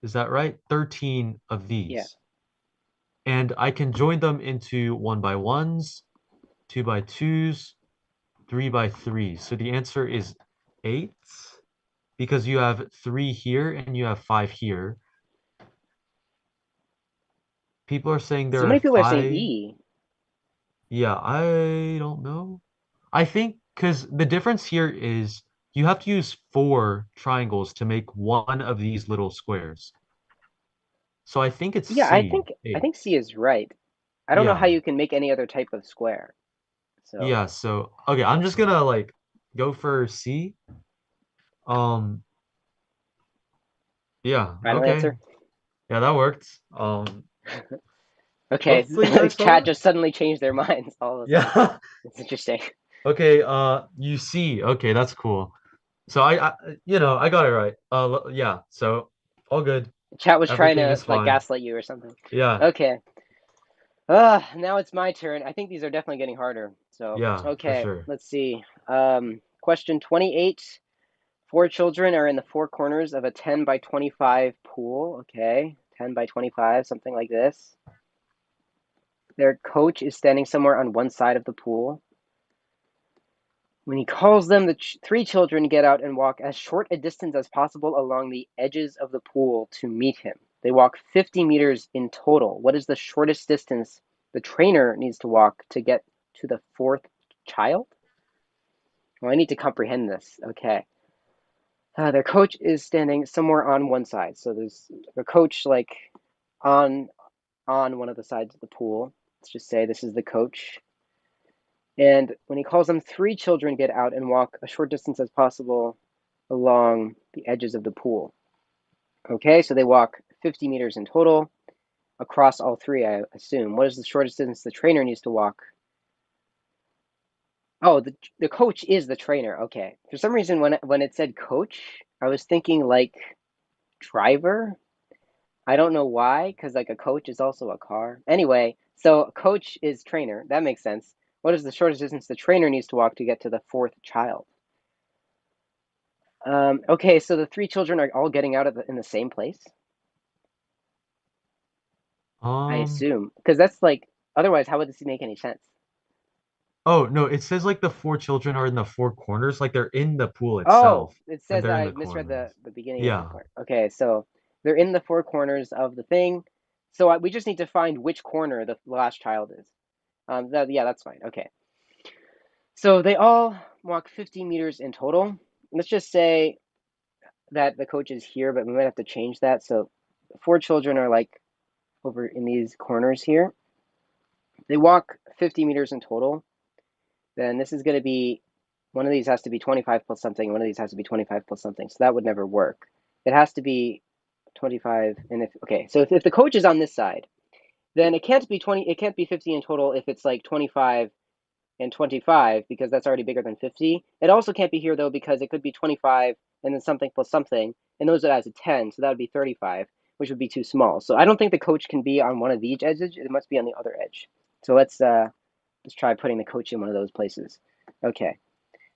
Speaker 2: Is that right? 13 of
Speaker 3: Yeah.
Speaker 2: these. And I can join them into 1 by 1s, 2 by 2s, 3 by 3s. So the answer is 8 because you have 3 here and you have 5 here. People are saying
Speaker 3: So
Speaker 2: there are
Speaker 3: many people are saying
Speaker 2: 5.
Speaker 3: E.
Speaker 2: Yeah, I don't know. I think because the difference here is you have to use 4 triangles to make one of these little squares. So I think it's
Speaker 3: Yeah,
Speaker 2: C,
Speaker 3: I
Speaker 2: 8.
Speaker 3: think C is right. I don't know how
Speaker 2: Yeah.
Speaker 3: you can make any other type of square. So,
Speaker 2: Yeah, so okay, I'm just gonna like go for C. Um, yeah,
Speaker 3: final
Speaker 2: okay.
Speaker 3: answer.
Speaker 2: Yeah, that worked.
Speaker 3: Okay,
Speaker 2: Hopefully you guys saw
Speaker 3: chat
Speaker 2: that.
Speaker 3: just suddenly changed their minds all of a sudden.
Speaker 2: Yeah.
Speaker 3: It's interesting.
Speaker 2: Okay, you see. Okay, that's cool. So I got it right. Yeah, so all good.
Speaker 3: Chat was trying
Speaker 2: Everything
Speaker 3: to
Speaker 2: is
Speaker 3: like
Speaker 2: fine.
Speaker 3: gaslight you or something.
Speaker 2: Yeah,
Speaker 3: Okay. Now it's my turn. I think these are definitely getting harder. So,
Speaker 2: yeah, for
Speaker 3: okay,
Speaker 2: sure.
Speaker 3: let's see. Question 28. Four children are in the four corners of a 10 by 25 pool. Okay, 10 by 25, something like this. Their coach is standing somewhere on one side of the pool. When he calls them, the three children get out and walk as short a distance as possible along the edges of the pool to meet him. They walk 50 meters in total. What is the shortest distance the trainer needs to walk to get to the fourth child? Well, I need to comprehend this. Okay. Their coach is standing somewhere on one side. So there's the coach like on one of the sides of the pool. Let's just say this is the coach. And when he calls them, three children get out and walk a short distance as possible along the edges of the pool. Okay, so they walk 50 meters in total across all three, I assume. What is the shortest distance the trainer needs to walk? Oh, the coach is the trainer. Okay. For some reason, when it said coach, I was thinking like driver. I don't know why, because like a coach is also a car. Anyway, so coach is trainer. That makes sense. What is the shortest distance the trainer needs to walk to get to the fourth child? Okay, so the three children are all getting out in the same place, I
Speaker 2: Um,
Speaker 3: assume, because that's like otherwise, how would this make any sense?
Speaker 2: oh no, it says like the four children are in the four corners, like they're in the pool
Speaker 3: Oh,
Speaker 2: itself,
Speaker 3: it
Speaker 2: and
Speaker 3: says
Speaker 2: they're
Speaker 3: that
Speaker 2: in
Speaker 3: I
Speaker 2: the
Speaker 3: misread
Speaker 2: corners.
Speaker 3: the beginning of the
Speaker 2: Yeah.
Speaker 3: part. Okay, so they're in the four corners of the thing. So we just need to find which corner the last child is. Yeah, that's fine. Okay. So they all walk 50 meters in total. Let's just say that the coach is here, but we might have to change that. So four children are like over in these corners here. They walk 50 meters in total. Then this is going to be one of these has to be 25 plus something. One of these has to be 25 plus something. So that would never work. It has to be 25. And if the coach is on this side, then it can't be 20. It can't be 50 in total if it's like 25 and 25 because that's already bigger than 50. It also can't be here though because it could be 25 and then something plus something, and those would add to 10, so that would be 35, which would be too small. So I don't think the coach can be on one of these edges. It must be on the other edge. So let's try putting the coach in one of those places. Okay,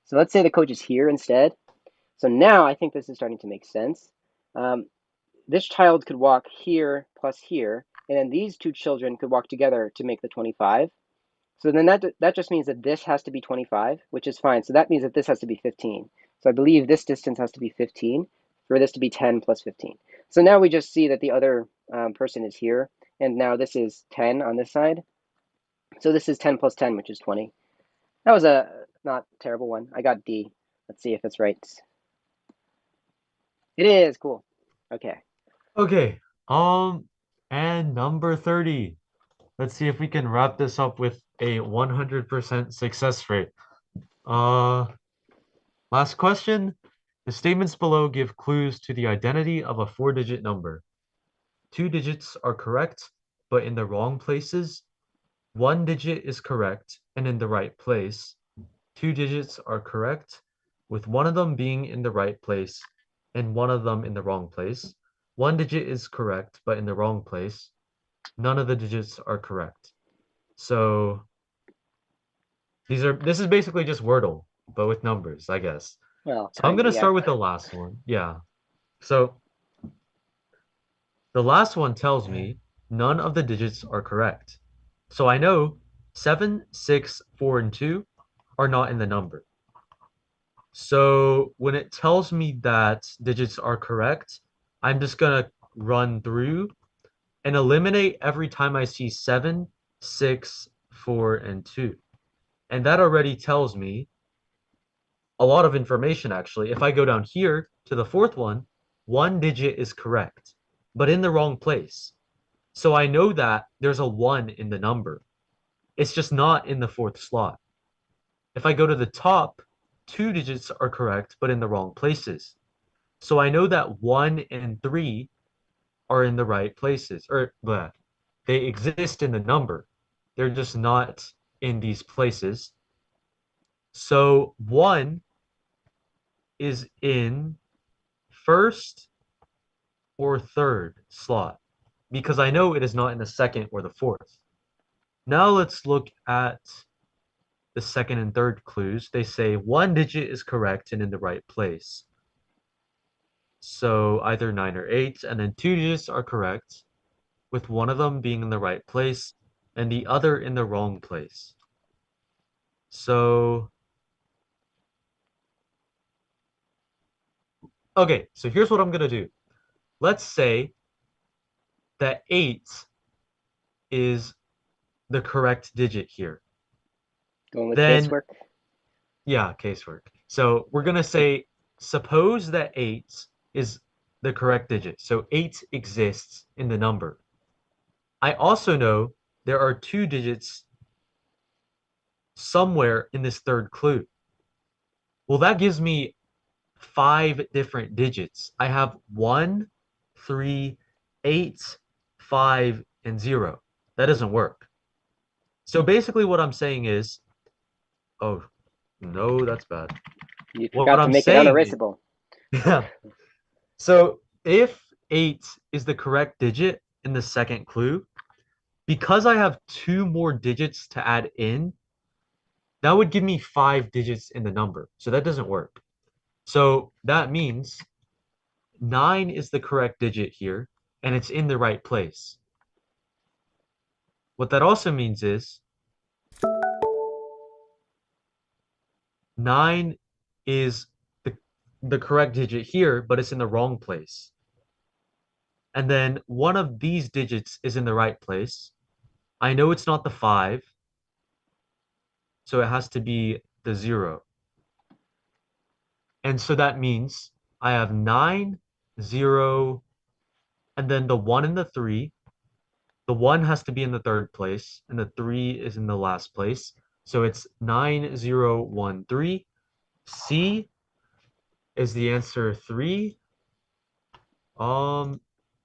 Speaker 3: so let's say the coach is here instead. So now I think this is starting to make sense. Um, this child could walk here plus here, and then these two children could walk together to make the 25. So then that just means that this has to be 25, which is fine. So that means that this has to be 15. So I believe this distance has to be 15 for this to be 10 plus 15. So now we just see that the other person is here, and now this is 10 on this side. So this is 10 plus 10, which is 20. That was a not terrible one. I got D. Let's see if it's right. It is cool. Okay.
Speaker 2: Okay. And number 30. Let's see if we can wrap this up with a 100% success rate. Uh, Last question. The statements below give clues to the identity of a four-digit number. Two digits are correct, but in the wrong places. One digit is correct and in the right place. Two digits are correct, with one of them being in the right place and one of them in the wrong place. One digit is correct, but in the wrong place. None of the digits are correct. So this is basically just Wordle, but with numbers, I guess.
Speaker 3: Well,
Speaker 2: So I'm
Speaker 3: kind of,
Speaker 2: gonna
Speaker 3: yeah.
Speaker 2: start with the last one. Yeah. So the last one tells me none of the digits are correct. So I know 7, 6, 4, and 2 are not in the number. So when it tells me that digits are correct, I'm just gonna run through and eliminate every time I see 7, 6, 4, and 2. And that already tells me a lot of information actually. If I go down here to the fourth one digit is correct, but in the wrong place. So I know that there's a 1 in the number. It's just not in the fourth slot. If I go to the top, two digits are correct, but in the wrong places. So I know that 1 and 3 are in the right places, or bleh, they exist in the number. They're just not in these places. So 1 is in first or third slot because I know it is not in the second or the fourth. Now let's look at the second and third clues. They say one digit is correct and in the right place. So either 9 or 8, and then two digits are correct, with one of them being in the right place and the other in the wrong place. So, okay, so here's what I'm gonna do. Let's say that 8 is the correct digit here.
Speaker 3: Going with
Speaker 2: Then,
Speaker 3: casework.
Speaker 2: yeah, casework. So we're going to say, suppose that 8 is the correct digit. So 8 exists in the number. I also know there are 2 digits somewhere in this third clue. Well, that gives me 5 different digits. I have 1, 3, 8, 5, and 0. That doesn't work. So basically what I'm saying is, oh, no, that's bad.
Speaker 3: You
Speaker 2: What
Speaker 3: forgot to
Speaker 2: I'm
Speaker 3: make it
Speaker 2: saying is,
Speaker 3: unerasable.
Speaker 2: yeah. So if 8 is the correct digit in the second clue, because I have 2 more digits to add in, that would give me 5 digits in the number. So that doesn't work. So that means 9 is the correct digit here, and it's in the right place. What that also means is 9 is the correct digit here, but it's in the wrong place. And then one of these digits is in the right place. I know it's not the 5, so it has to be the 0. And so that means I have 9, 0, and then the 1 and the 3. The 1 has to be in the third place, and the 3 is in the last place. So it's 9013. C is the answer 3.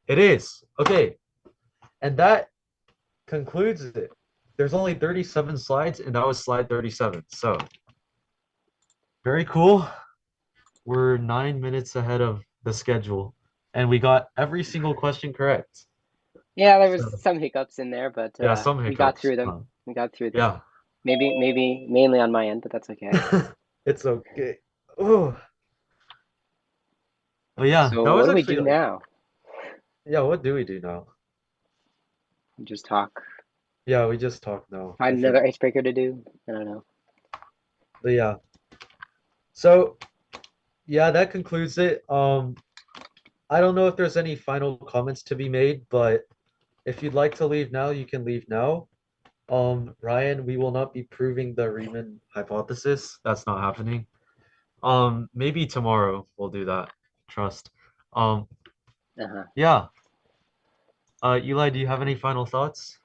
Speaker 2: It is. Okay. And that concludes it. There's only 37 slides, and that was slide 37. So very cool. We're 9 minutes ahead of the schedule, and we got every single question correct.
Speaker 3: Yeah, there was
Speaker 2: So
Speaker 3: some hiccups in there, but
Speaker 2: yeah, some
Speaker 3: we got
Speaker 2: hiccups.
Speaker 3: through them. We got through them.
Speaker 2: Yeah,
Speaker 3: Maybe mainly on my end, but that's okay.
Speaker 2: it's okay. Oh, but yeah,
Speaker 3: So
Speaker 2: that
Speaker 3: what
Speaker 2: was
Speaker 3: do we
Speaker 2: actually
Speaker 3: do
Speaker 2: like,
Speaker 3: now?
Speaker 2: yeah, what do we do now?
Speaker 3: We just talk.
Speaker 2: Yeah, we just talk now, I
Speaker 3: Find
Speaker 2: think.
Speaker 3: another icebreaker to do. I don't know.
Speaker 2: But yeah. So yeah, that concludes it. I don't know if there's any final comments to be made, but if you'd like to leave now, you can leave now. Ryan, we will not be proving the Riemann hypothesis. That's not happening. Maybe tomorrow we'll do that. Trust. Um,
Speaker 3: Uh-huh.
Speaker 2: yeah. Eli, do you have any final thoughts?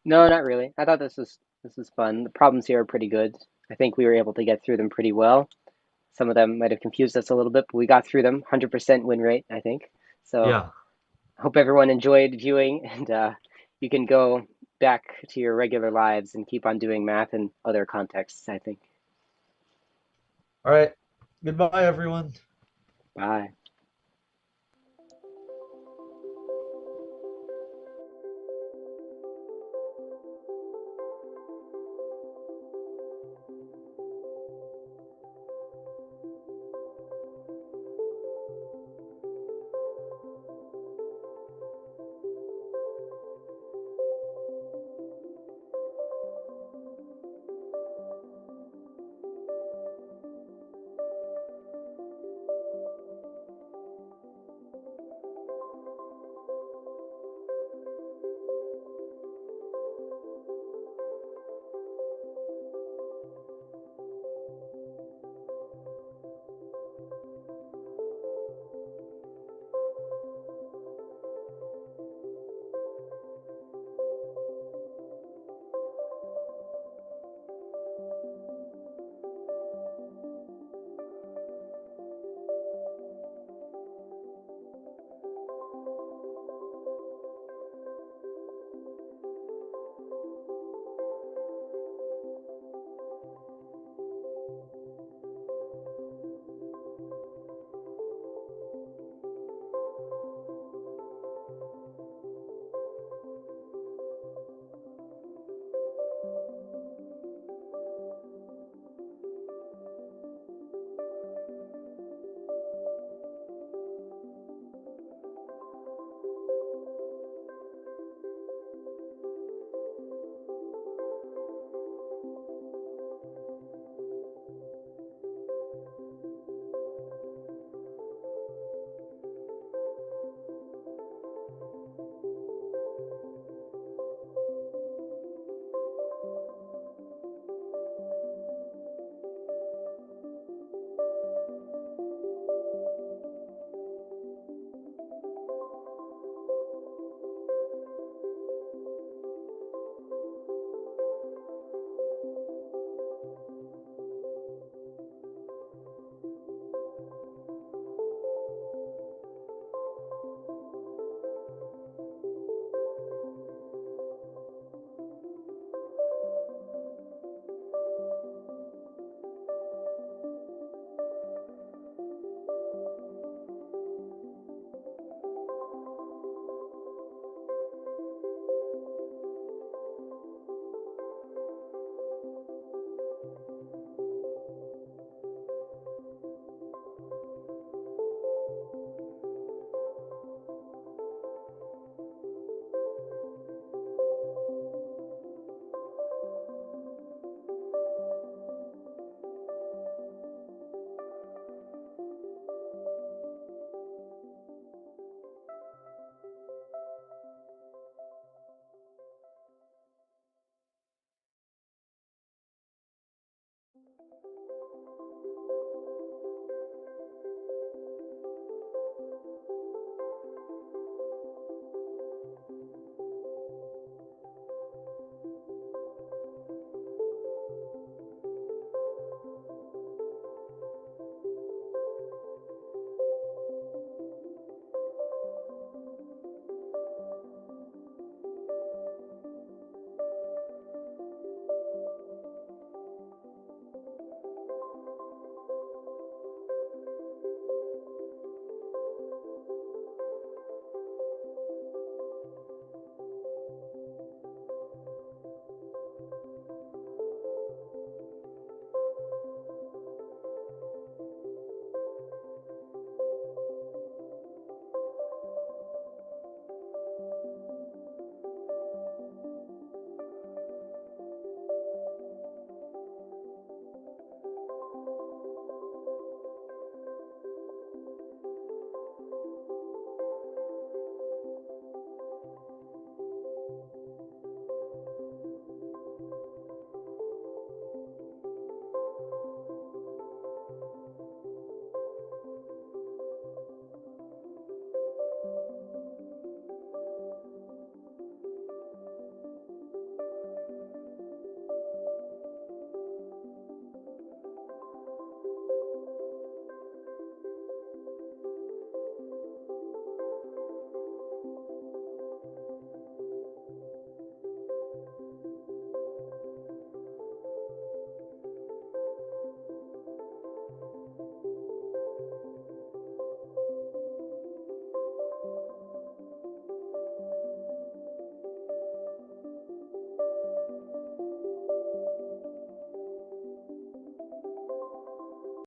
Speaker 3: No, not really. I thought this was fun. The problems here are pretty good. I think we were able to get through them pretty well. Some of them might have confused us a little bit, but we got through them. 100% win rate, I think. So
Speaker 2: Yeah.
Speaker 3: hope everyone enjoyed viewing, and you can go back to your regular lives and keep on doing math in other contexts, I think.
Speaker 2: All right. Goodbye, everyone.
Speaker 3: Bye.